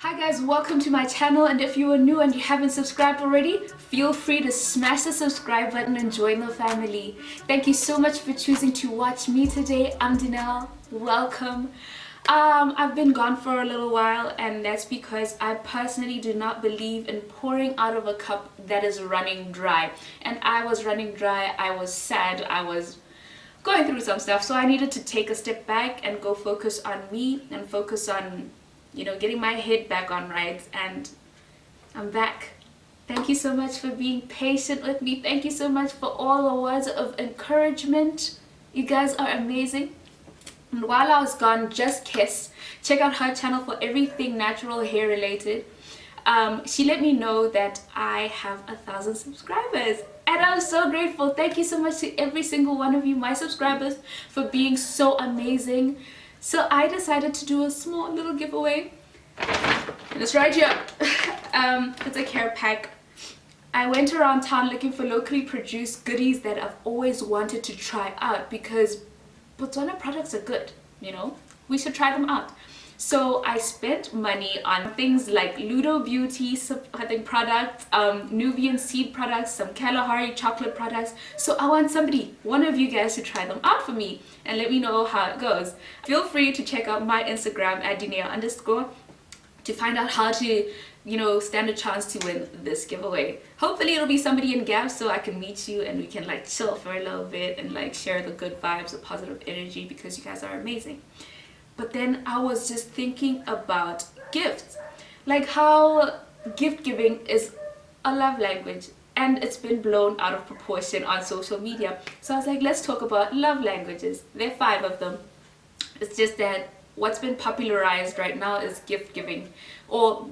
Hi guys, welcome to my channel, and if you are new and you haven't subscribed already, feel free to smash the subscribe button and join the family. Thank you so much for choosing to watch me today. I'm Dineo. Welcome. I've been gone for a little while, and that's because I personally do not believe in pouring out of a cup that is running dry. And I was running dry, I was sad, I was going through some stuff, so I needed to take a step back and go focus on me and focus on getting my head back on right, and I'm back. Thank you so much for being patient with me. Thank you so much for all the words of encouragement. You guys are amazing. And while I was gone, Just Kiss, check out her channel for everything natural hair related. She let me know that I have 1,000 subscribers, and I'm so grateful. Thank you so much to every single one of you, my subscribers, for being so amazing. So I decided to do a small little giveaway, and it's right here. It's a care pack. I went around town looking for locally produced goodies that I've always wanted to try out, because Botswana products are good, we should try them out. So I spent money on things like Ludo Beauty products, Nubian seed products, some Kalahari chocolate products. So I want one of you guys, to try them out for me and let me know how it goes. Feel free to check out my Instagram at Dineo_ to find out how to stand a chance to win this giveaway. Hopefully it'll be somebody in Gap, so I can meet you and we can chill for a little bit and share the good vibes, the positive energy, because you guys are amazing. But then I was just thinking about gifts, how gift giving is a love language, and it's been blown out of proportion on social media. So I was like, let's talk about love languages. There are 5 of them. It's just that what's been popularized right now is gift giving, or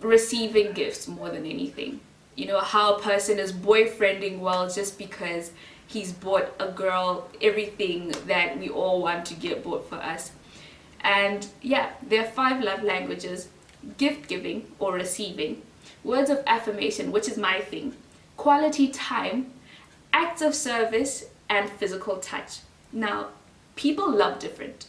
receiving gifts more than anything. How a person is boyfriending well just because he's bought a girl everything that we all want to get bought for us. And yeah, there are 5 love languages: gift giving or receiving, words of affirmation, which is my thing, quality time, acts of service, and physical touch. Now, people love different.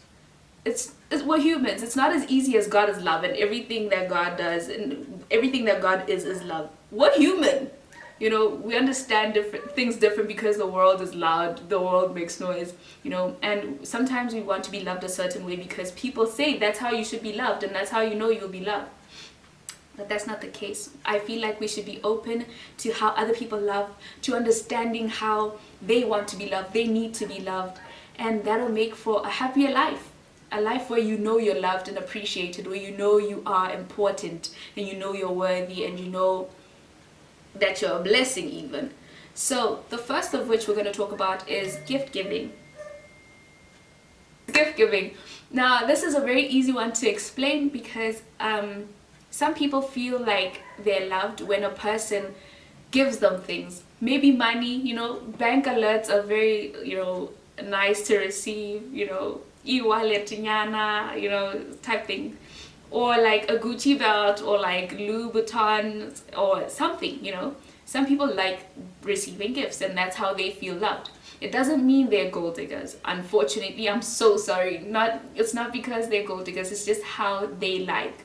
We're humans. It's not as easy as God is love, and everything that God does and everything that God is love. We're human. We understand different things different because the world is loud, the world makes noise, and sometimes we want to be loved a certain way because people say that's how you should be loved and that's how you'll be loved. But that's not the case. I feel like we should be open to how other people love, to understanding how they want to be loved, they need to be loved, and that'll make for a happier life. A life where you're loved and appreciated, where you are important, and you're worthy, and that you're a blessing even. So the first of which we're going to talk about is gift giving. Gift giving. Now this is a very easy one to explain, because some people feel like they're loved when a person gives them things. Maybe money, bank alerts are very, nice to receive, e-wallet, type thing. Or a Gucci belt, or Louis Vuitton, or something, Some people like receiving gifts, and that's how they feel loved. It doesn't mean they're gold diggers. Unfortunately, I'm so sorry. It's not because they're gold diggers, it's just how they like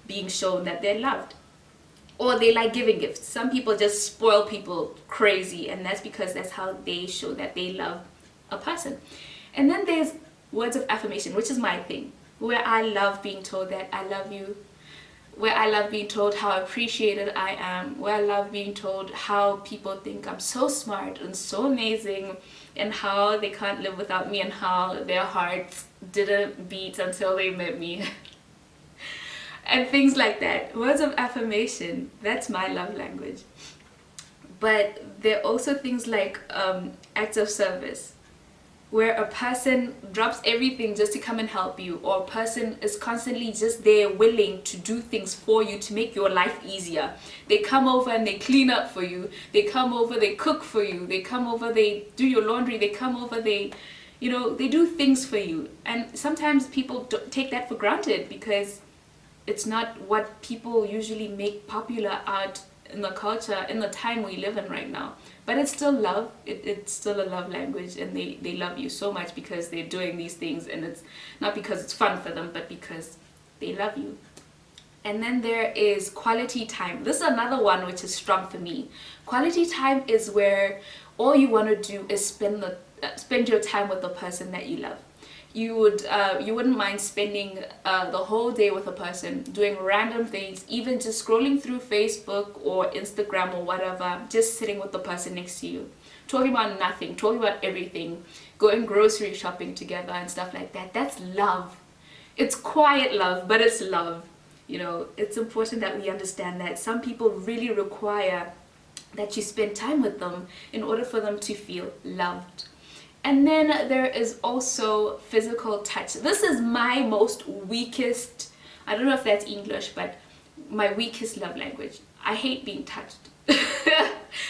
being shown that they're loved. Or they like giving gifts. Some people just spoil people crazy, and that's because that's how they show that they love a person. And then there's words of affirmation, which is my thing, where I love being told that I love you, where I love being told how appreciated I am, where I love being told how people think I'm so smart and so amazing, and how they can't live without me, and how their hearts didn't beat until they met me. And things like that. Words of affirmation, that's my love language. But there are also things like acts of service, where a person drops everything just to come and help you, or a person is constantly just there willing to do things for you to make your life easier. They come over and they clean up for you, they come over, they cook for you, they come over, they do your laundry, they come over, they do things for you. And sometimes people take that for granted, because it's not what people usually make popular out in the culture, in the time we live in right now. But it's still love. It's still a love language, and they love you so much because they're doing these things, and it's not because it's fun for them, but because they love you. And then there is quality time. This is another one which is strong for me. Quality time is where all you want to do is spend your time with the person that you love. You wouldn't mind spending the whole day with a person, doing random things, even just scrolling through Facebook or Instagram or whatever, just sitting with the person next to you, talking about nothing, talking about everything, going grocery shopping together and stuff like that. That's love. It's quiet love, but it's love. You know, it's important that we understand that some people really require that you spend time with them in order for them to feel loved. And then there is also physical touch. This is my most weakest, I don't know if that's English, but my weakest love language. I hate being touched.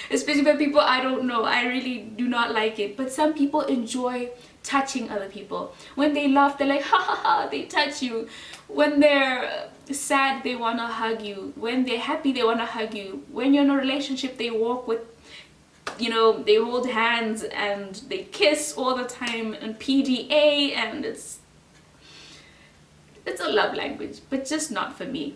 Especially by people I don't know. I really do not like it. But some people enjoy touching other people. When they laugh, they're like, ha ha ha, they touch you. When they're sad, they want to hug you. When they're happy, they want to hug you. When you're in a relationship, they walk with, you know, they hold hands and they kiss all the time and PDA, and it's a love language, but just not for me.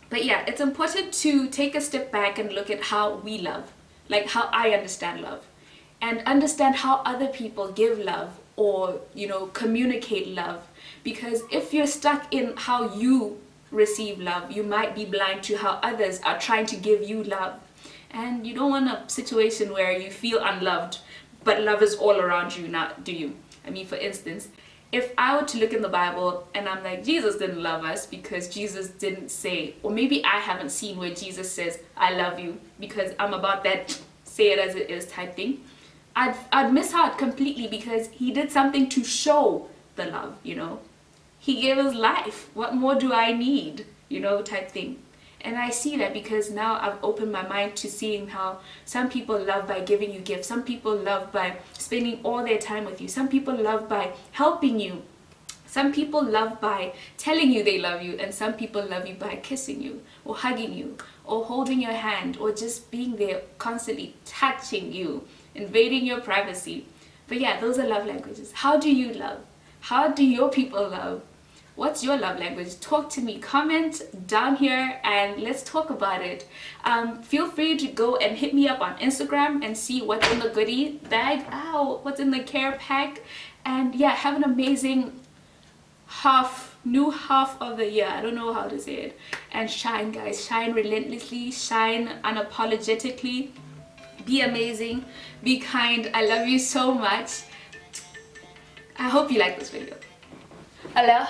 But yeah, it's important to take a step back and look at how we love, like how I understand love, and understand how other people give love or, you know, communicate love. Because if you're stuck in how you receive love, you might be blind to how others are trying to give you love. And you don't want a situation where you feel unloved, but love is all around you, not do you? I mean, for instance, if I were to look in the Bible and I'm like, Jesus didn't love us because Jesus didn't say, or maybe I haven't seen where Jesus says, I love you, because I'm about that say it as it is type thing, I'd miss out completely, because he did something to show the love, you know? He gave his life. What more do I need, you know, type thing. And I see that because now I've opened my mind to seeing how some people love by giving you gifts. Some people love by spending all their time with you. Some people love by helping you. Some people love by telling you they love you. And some people love you by kissing you or hugging you or holding your hand or just being there, constantly touching you, invading your privacy. But yeah, those are love languages. How do you love? How do your people love? What's your love language? Talk to me. Comment down here and let's talk about it. Feel free to go and hit me up on Instagram and see what's in the goodie bag. Ow, what's in the care pack. And yeah, have an amazing new half of the year. I don't know how to say it. And shine, guys. Shine relentlessly. Shine unapologetically. Be amazing. Be kind. I love you so much. I hope you like this video. Hello.